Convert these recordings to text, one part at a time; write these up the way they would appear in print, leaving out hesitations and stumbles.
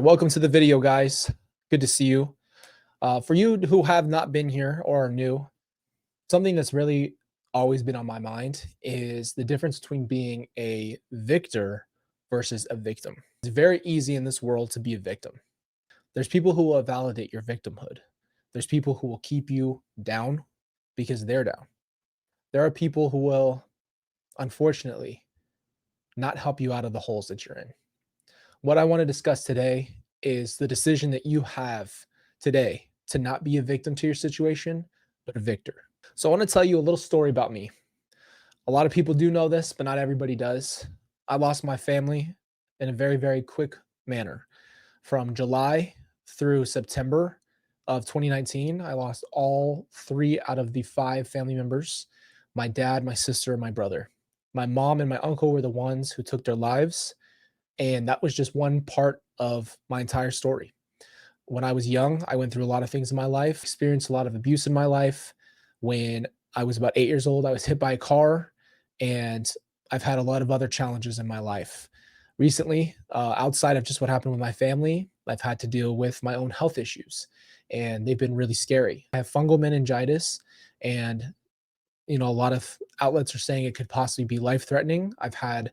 welcome to the video, guys. Good to see you. For you who have not been here or are new, something that's really always been on my mind is the difference between being a victor versus a victim. It's very easy in this world to be a victim. There's people who will validate your victimhood. There's people who will keep you down because they're down. There are people who will, unfortunately, not help you out of the holes that you're in. What I want to discuss today is the decision that you have today to not be a victim to your situation, but a victor. So I want to tell you a little story about me. A lot of people do know this, but not everybody does. I lost my family in a very, very quick manner. From July through September of 2019, I lost all three out of the five family members: my dad, my sister, and my brother. My mom and my uncle were the ones who took their lives. And that was just one part of my entire story. When I was young, I went through a lot of things in my life, experienced a lot of abuse in my life. When I was about 8 years old, I was hit by a car, and I've had a lot of other challenges in my life. Recently, outside of just what happened with my family, I've had to deal with my own health issues, and they've been really scary. I have fungal meningitis, and a lot of outlets are saying it could possibly be life threatening. I've had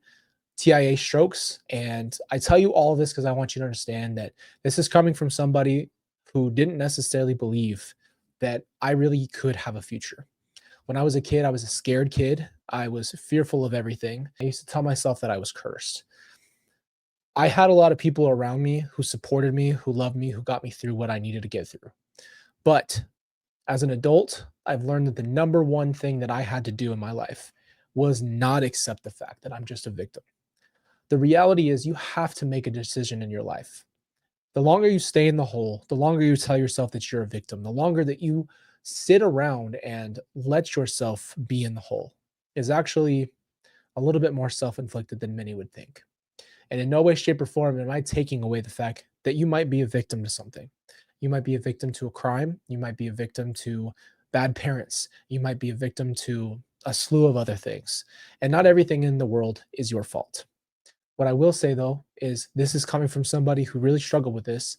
TIA strokes. And I tell you all of this because I want you to understand that this is coming from somebody who didn't necessarily believe that I really could have a future. When I was a kid, I was a scared kid. I was fearful of everything. I used to tell myself that I was cursed. I had a lot of people around me who supported me, who loved me, who got me through what I needed to get through. But as an adult, I've learned that the number one thing that I had to do in my life was not accept the fact that I'm just a victim. The reality is you have to make a decision in your life. The longer you stay in the hole, the longer you tell yourself that you're a victim, the longer that you sit around and let yourself be in the hole is actually a little bit more self-inflicted than many would think. And in no way, shape, or form am I taking away the fact that you might be a victim to something. You might be a victim to a crime. You might be a victim to bad parents. You might be a victim to a slew of other things. And not everything in the world is your fault. What I will say though is this is coming from somebody who really struggled with this.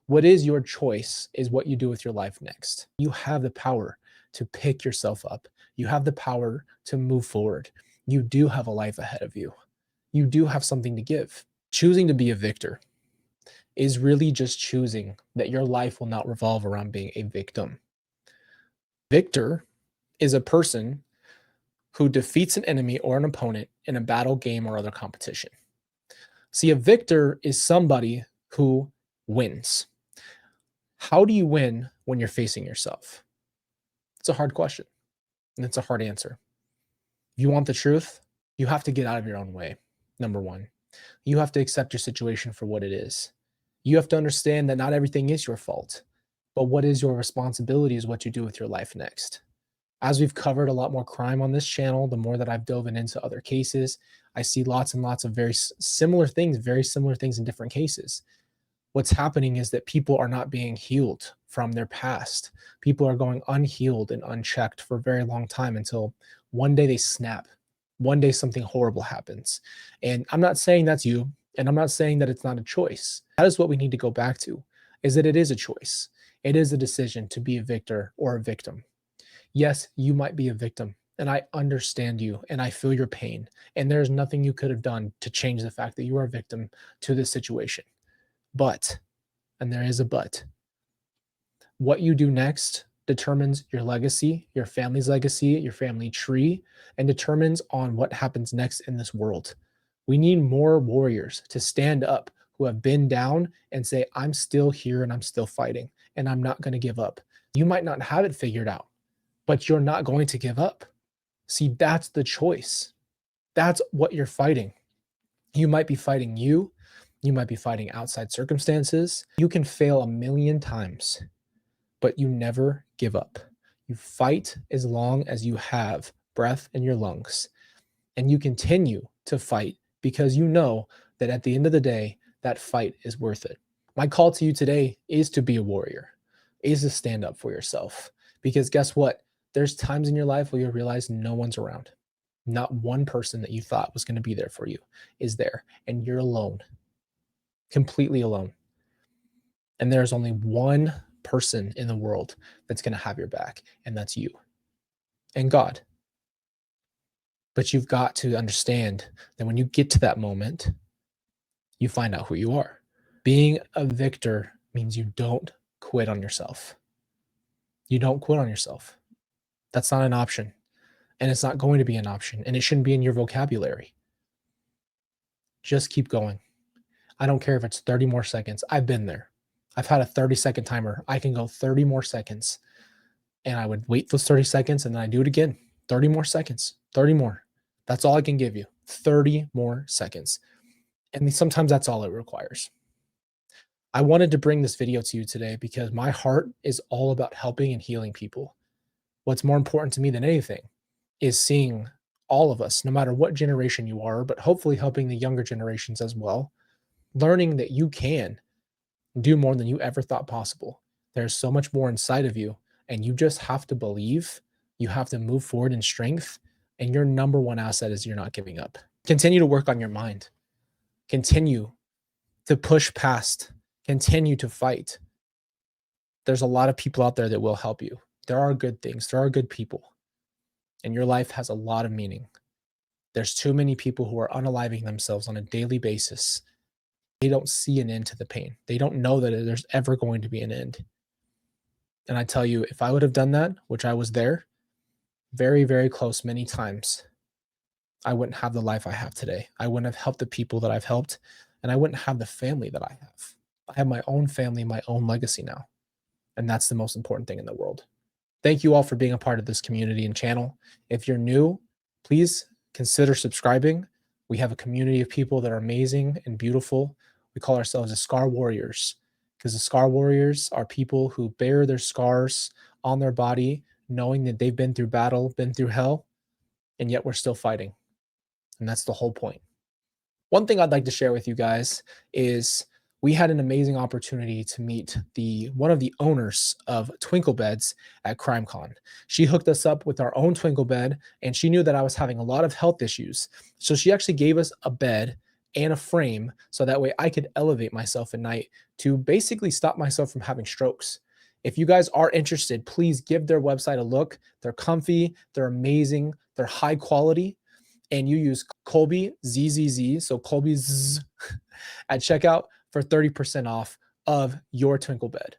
What is your choice is what you do with your life next. You have the power to pick yourself up. You have the power to move forward. You do have a life ahead of you. You do have something to give. Choosing to be a victor is really just choosing that your life will not revolve around being a victim. Victor is a person who defeats an enemy or an opponent in a battle, game, or other competition. See, a victor is somebody who wins. How do you win when you're facing yourself? It's a hard question, and it's a hard answer. If you want the truth, you have to get out of your own way. Number one, you have to accept your situation for what it is. You have to understand that not everything is your fault, but what is your responsibility is what you do with your life next. As we've covered a lot more crime on this channel, the more that I've dove into other cases, I see lots and lots of very similar things in different cases. What's happening is that people are not being healed from their past. People are going unhealed and unchecked for a very long time until one day they snap. One day something horrible happens. And I'm not saying that's you, and I'm not saying that it's not a choice. That is what we need to go back to, is that it is a choice. It is a decision to be a victor or a victim. Yes, you might be a victim, and I understand you and I feel your pain. And there's nothing you could have done to change the fact that you are a victim to this situation. But, and there is a but, what you do next determines your legacy, your family's legacy, your family tree, and determines on what happens next in this world. We need more warriors to stand up who have been down and say, I'm still here and I'm still fighting and I'm not going to give up. You might not have it figured out, but you're not going to give up. See, that's the choice. That's what you're fighting. You might be fighting you. You might be fighting outside circumstances. You can fail a million times, but you never give up. You fight as long as you have breath in your lungs, and you continue to fight because you know that at the end of the day, that fight is worth it. My call to you today is to be a warrior, is to stand up for yourself. Because guess what? There's times in your life where you realize no one's around. Not one person that you thought was going to be there for you is there, and you're alone, completely alone. And there's only one person in the world that's going to have your back, and that's you and God. But you've got to understand that when you get to that moment, you find out who you are. Being a victor means you don't quit on yourself. You don't quit on yourself. That's not an option. And it's not going to be an option. And it shouldn't be in your vocabulary. Just keep going. I don't care if it's 30 more seconds. I've been there. I've had a 30-second timer. I can go 30 more seconds. And I would wait those 30 seconds and then I do it again. 30 more seconds, 30 more. That's all I can give you. 30 more seconds. And sometimes that's all it requires. I wanted to bring this video to you today because my heart is all about helping and healing people. What's more important to me than anything is seeing all of us, no matter what generation you are, but hopefully helping the younger generations as well, learning that you can do more than you ever thought possible. There's so much more inside of you, and you just have to believe, you have to move forward in strength, and your number one asset is you're not giving up. Continue to work on your mind. Continue to push past, continue to fight. There's a lot of people out there that will help you. There are good things, there are good people, and your life has a lot of meaning. There's too many people who are unaliving themselves on a daily basis. They don't see an end to the pain. They don't know that there's ever going to be an end. And I tell you, if I would have done that, which I was there, very, very close many times, I wouldn't have the life I have today. I wouldn't have helped the people that I've helped, and I wouldn't have the family that I have. I have my own family, my own legacy now. And that's the most important thing in the world. Thank you all for being a part of this community and channel. If you're new, please consider subscribing. We have a community of people that are amazing and beautiful. We call ourselves the Scar Warriors because the Scar Warriors are people who bear their scars on their body, knowing that they've been through battle, been through hell, and yet we're still fighting. And that's the whole point. One thing I'd like to share with you guys is we had an amazing opportunity to meet one of the owners of Twinkle Beds at CrimeCon. She hooked us up with our own Twinkle bed, and she knew that I was having a lot of health issues. So she actually gave us a bed and a frame so that way I could elevate myself at night to basically stop myself from having strokes. If you guys are interested, please give their website a look. They're comfy, they're amazing, they're high quality, and you use Colby ZZZ, so Colby Z at checkout for 30% off of your Twinkle bed.